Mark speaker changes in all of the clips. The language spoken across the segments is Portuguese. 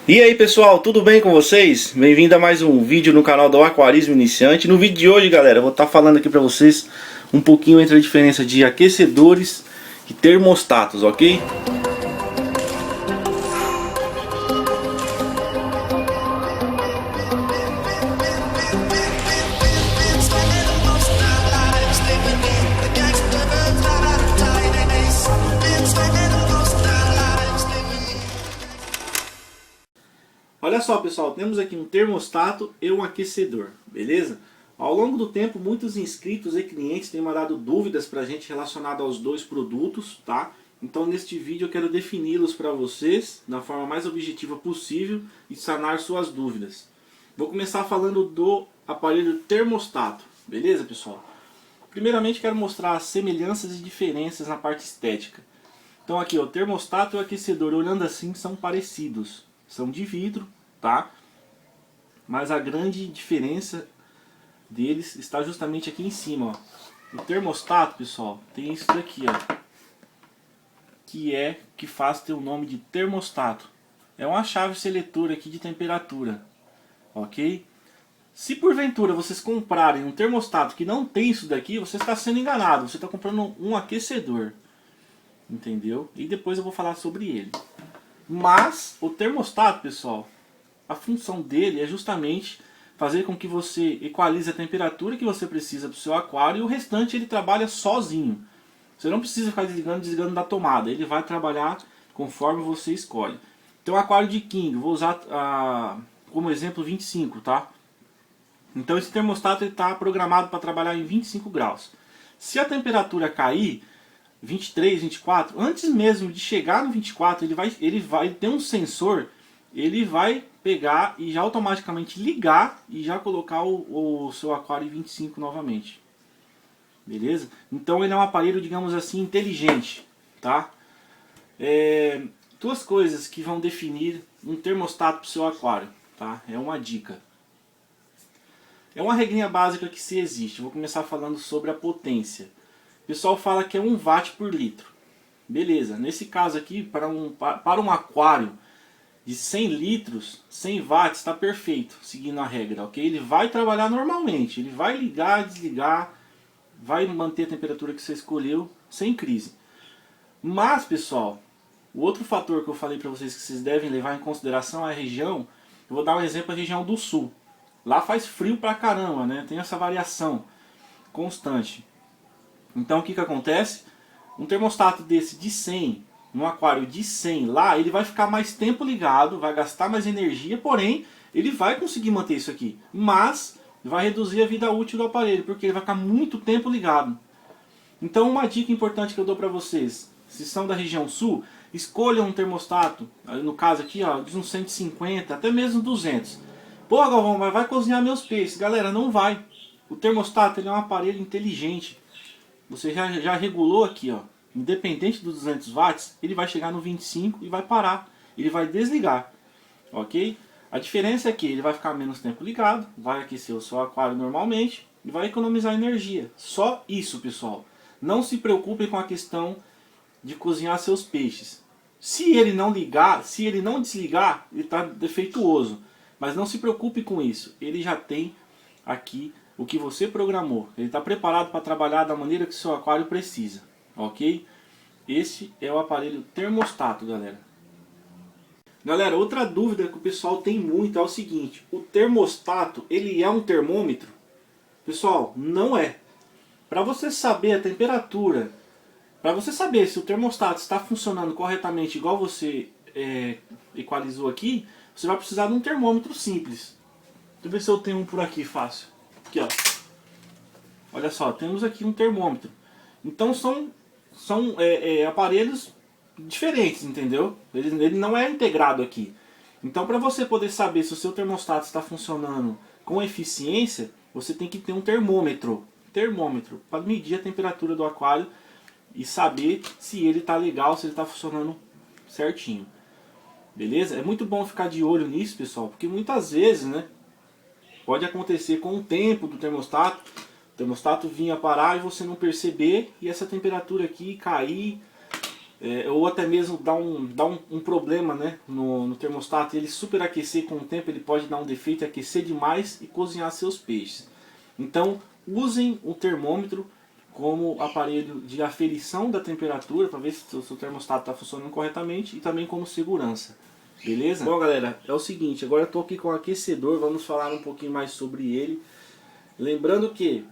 Speaker 1: E aí pessoal, tudo bem com vocês? Bem-vindo a mais um vídeo no canal do Aquarismo Iniciante. No vídeo de hoje, galera, eu vou estar falando aqui pra vocês um pouquinho entre a diferença de aquecedores e termostatos, ok? Olha só pessoal, temos aqui um termostato e um aquecedor, beleza? Ao longo do tempo, muitos inscritos e clientes têm mandado dúvidas pra gente relacionadas aos dois produtos, tá? Então neste vídeo eu quero defini-los para vocês da forma mais objetiva possível e sanar suas dúvidas. Vou começar falando do aparelho termostato, beleza pessoal? Primeiramente quero mostrar as semelhanças e diferenças na parte estética. Então aqui ó, o termostato e o aquecedor, olhando assim, são parecidos. São de vidro, tá? Mas a grande diferença deles está justamente aqui em cima, ó. O termostato, pessoal, tem isso daqui, ó, que faz ter o nome de termostato. É uma chave seletora aqui de temperatura, ok? Se porventura vocês comprarem um termostato que não tem isso daqui, você está sendo enganado. Você está comprando um aquecedor, entendeu? E depois eu vou falar sobre ele. Mas o termostato, pessoal, a função dele é justamente fazer com que você equalize a temperatura que você precisa para o seu aquário e o restante ele trabalha sozinho. Você não precisa ficar desligando e desligando da tomada, ele vai trabalhar conforme você escolhe. Então, aquário de King, vou usar como exemplo 25, tá? Então esse termostato está programado para trabalhar em 25 graus. Se a temperatura cair 23, 24, antes mesmo de chegar no 24, ele vai ter um sensor, ele vai pegar e já automaticamente ligar e já colocar o seu aquário em 25 novamente. Beleza? Então ele é um aparelho, digamos assim, inteligente, tá? Duas coisas que vão definir um termostato para o seu aquário, tá? É uma dica. É uma regrinha básica que se existe. Vou começar falando sobre a potência. O pessoal fala que é 1 watt por litro. Beleza, nesse caso aqui, para um aquário de 100 litros, 100 watts está perfeito, seguindo a regra, ok? Ele vai trabalhar normalmente, ele vai ligar, desligar, vai manter a temperatura que você escolheu, sem crise. Mas, pessoal, o outro fator que eu falei para vocês que vocês devem levar em consideração é a região. Eu vou dar um exemplo, a região do sul. Lá faz frio pra caramba, né? Tem essa variação constante. Então o que acontece? Um termostato desse de 100, num aquário de 100 lá, ele vai ficar mais tempo ligado, vai gastar mais energia, porém ele vai conseguir manter isso aqui. Mas vai reduzir a vida útil do aparelho, porque ele vai ficar muito tempo ligado. Então uma dica importante que eu dou para vocês, se são da região sul, escolham um termostato, no caso aqui ó, de uns 150, até mesmo 200. Pô Galvão, mas vai cozinhar meus peixes. Galera, não vai. O termostato ele é um aparelho inteligente. Você já regulou aqui, ó, independente dos 200 watts, ele vai chegar no 25 e vai parar. Ele vai desligar, ok? A diferença é que ele vai ficar menos tempo ligado, vai aquecer o seu aquário normalmente e vai economizar energia. Só isso, pessoal. Não se preocupem com a questão de cozinhar seus peixes. Se ele não ligar, se ele não desligar, ele está defeituoso. Mas não se preocupe com isso. Ele já tem aqui o que você programou. Ele está preparado para trabalhar da maneira que o seu aquário precisa, ok? Esse é o aparelho termostato, galera. Galera, outra dúvida que o pessoal tem muito é o seguinte: o termostato, ele é um termômetro? Pessoal, não é. Para você saber a temperatura, para você saber se o termostato está funcionando corretamente igual você equalizou aqui, você vai precisar de um termômetro simples. Deixa eu ver se eu tenho um por aqui fácil. Aqui, ó. Olha só, temos aqui um termômetro. Então são aparelhos diferentes, entendeu? Ele não é integrado aqui. Então para você poder saber se o seu termostato está funcionando com eficiência, você tem que ter um termômetro. Termômetro, para medir a temperatura do aquário e saber se ele está legal, se ele está funcionando certinho. Beleza? É muito bom ficar de olho nisso, pessoal, porque muitas vezes, né, pode acontecer com o tempo do termostato, o termostato vir a parar e você não perceber, e essa temperatura aqui cair, ou até mesmo dar um problema, né, no termostato, ele superaquecer com o tempo, ele pode dar um defeito, aquecer demais e cozinhar seus peixes. Então usem o termômetro como aparelho de aferição da temperatura, para ver se o seu termostato está funcionando corretamente, e também como segurança. Beleza? Bom galera, é o seguinte, agora eu estou aqui com o aquecedor, vamos falar um pouquinho mais sobre ele. Lembrando que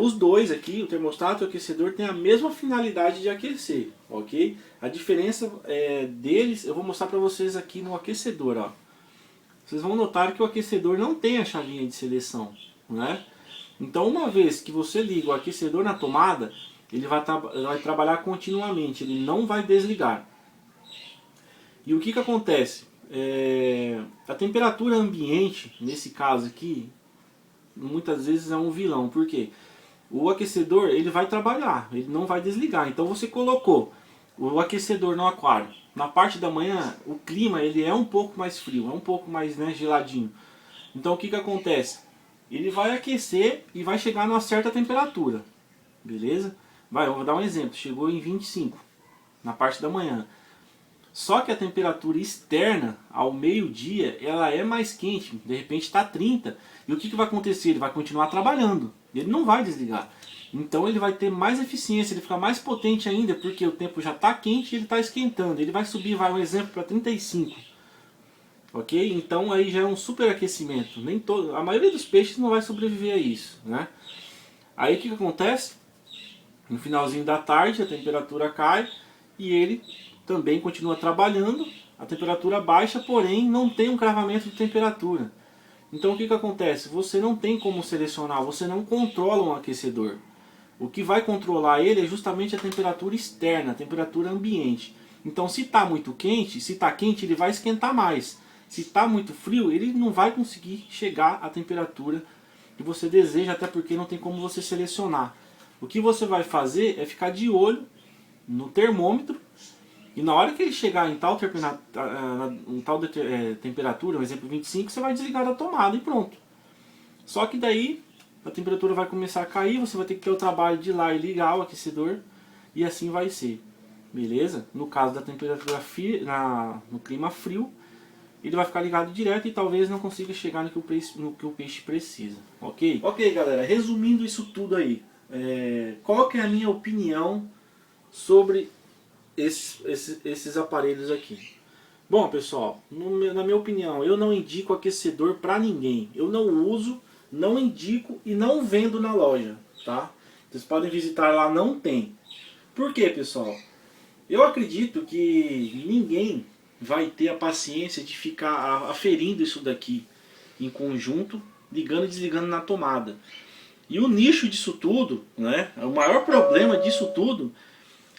Speaker 1: os dois aqui, o termostato e o aquecedor, tem a mesma finalidade de aquecer, ok? A diferença deles eu vou mostrar para vocês aqui no aquecedor, ó. Vocês vão notar que o aquecedor não tem a chavinha de seleção, né? Então uma vez que você liga o aquecedor na tomada, ele vai trabalhar continuamente, ele não vai desligar. E o que acontece? A temperatura ambiente, nesse caso aqui, muitas vezes é um vilão. Por quê? O aquecedor ele vai trabalhar, ele não vai desligar. Então você colocou o aquecedor no aquário. Na parte da manhã o clima ele é um pouco mais frio, é um pouco mais, né, geladinho. Então o que acontece? Ele vai aquecer e vai chegar numa certa temperatura. Beleza? Eu vou dar um exemplo. Chegou em 25 na parte da manhã. Só que a temperatura externa ao meio-dia ela é mais quente, de repente está 30. E o que vai acontecer? Ele vai continuar trabalhando, ele não vai desligar. Então ele vai ter mais eficiência, ele fica mais potente ainda, porque o tempo já está quente e ele está esquentando. Ele vai subir, um exemplo, para 35. Ok? Então aí já é um superaquecimento. A maioria dos peixes não vai sobreviver a isso, né? Aí o que acontece? No finalzinho da tarde a temperatura cai e ele também continua trabalhando, a temperatura baixa, porém não tem um cravamento de temperatura. Então o que acontece? Você não tem como selecionar, você não controla um aquecedor. O que vai controlar ele é justamente a temperatura externa, a temperatura ambiente. Então se está muito quente, se está quente ele vai esquentar mais. Se está muito frio, ele não vai conseguir chegar à temperatura que você deseja, até porque não tem como você selecionar. O que você vai fazer é ficar de olho no termômetro. E na hora que ele chegar em tal temperatura, um exemplo 25, você vai desligar a tomada e pronto. Só que daí a temperatura vai começar a cair, você vai ter que ter o trabalho de ir lá e ligar o aquecedor e assim vai ser. Beleza? No caso da temperatura no clima frio, ele vai ficar ligado direto e talvez não consiga chegar no que o peixe precisa. Ok? Ok galera, resumindo isso tudo aí, qual que é a minha opinião sobre esses aparelhos aqui? Bom pessoal, na minha opinião, eu não indico aquecedor para ninguém. Eu não uso, não indico e não vendo na loja, tá? Vocês podem visitar lá, não tem. Por quê, pessoal? Eu acredito que ninguém vai ter a paciência de ficar aferindo isso daqui em conjunto, ligando e desligando na tomada. E o nicho disso tudo, né? O maior problema disso tudo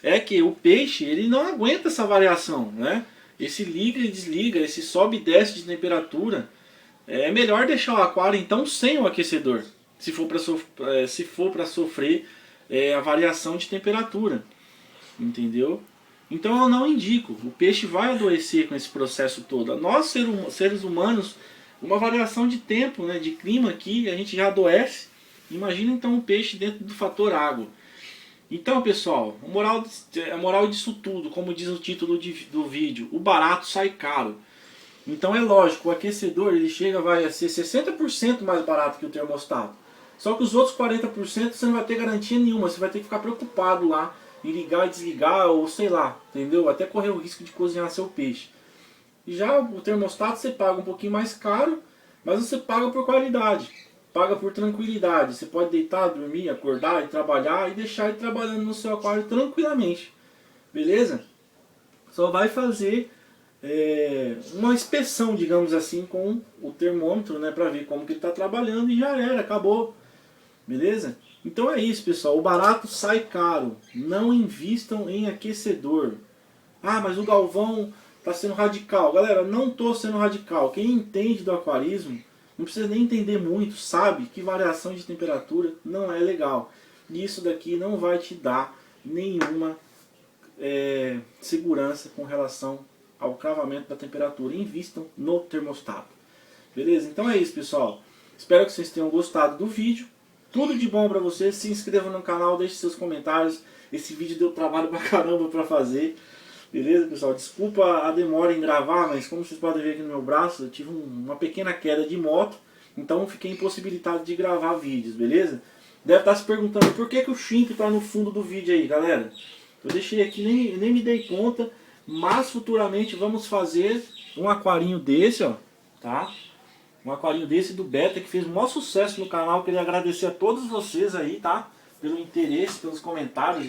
Speaker 1: é que o peixe ele não aguenta essa variação, né? Esse liga e desliga, esse sobe e desce de temperatura. É melhor deixar o aquário então sem o aquecedor, se for para sofrer a variação de temperatura, entendeu? Então eu não indico. O peixe vai adoecer com esse processo todo. Nós seres humanos, uma variação de tempo, né, de clima aqui, a gente já adoece. Imagina então o peixe dentro do fator água. Então pessoal, a moral disso tudo, como diz o título do vídeo, o barato sai caro. Então é lógico, o aquecedor ele vai a ser 60% mais barato que o termostato. Só que os outros 40% você não vai ter garantia nenhuma, você vai ter que ficar preocupado lá em ligar e desligar, ou sei lá, entendeu? Até correr o risco de cozinhar seu peixe. E já o termostato você paga um pouquinho mais caro, mas você paga por qualidade. Paga por tranquilidade. Você pode deitar, dormir, acordar e trabalhar e deixar ele trabalhando no seu aquário tranquilamente. Beleza? Só vai fazer uma inspeção, digamos assim, com o termômetro, né, para ver como que ele está trabalhando e já era, acabou. Beleza? Então é isso, pessoal. O barato sai caro. Não invistam em aquecedor. Ah, mas o Galvão está sendo radical. Galera, não estou sendo radical. Quem entende do aquarismo não precisa nem entender muito, sabe que variação de temperatura não é legal. E isso daqui não vai te dar nenhuma segurança com relação ao cravamento da temperatura. Invistam no termostato. Beleza? Então é isso, pessoal. Espero que vocês tenham gostado do vídeo. Tudo de bom pra vocês. Se inscrevam no canal, deixe seus comentários. Esse vídeo deu trabalho pra caramba pra fazer. Beleza, pessoal? Desculpa a demora em gravar, mas como vocês podem ver aqui no meu braço, eu tive uma pequena queda de moto, então fiquei impossibilitado de gravar vídeos, beleza? Deve estar se perguntando por que o shrimp está no fundo do vídeo aí, galera. Eu deixei aqui, nem me dei conta, mas futuramente vamos fazer um aquarinho desse, ó, tá? Um aquarinho desse do Beta, que fez o maior sucesso no canal. Queria agradecer a todos vocês aí, tá? Pelo interesse, pelos comentários,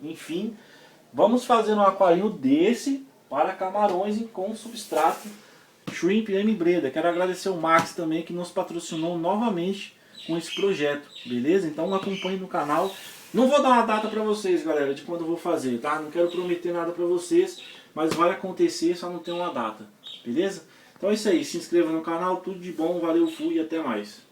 Speaker 1: enfim. Vamos fazer um aquarinho desse para camarões com substrato Shrimp M. Breda. Quero agradecer o Max também, que nos patrocinou novamente com esse projeto, beleza? Então acompanhe no canal. Não vou dar uma data para vocês, galera, de quando eu vou fazer, tá? Não quero prometer nada para vocês, mas vai acontecer, só não tem uma data, beleza? Então é isso aí, se inscreva no canal, tudo de bom, valeu, fui e até mais.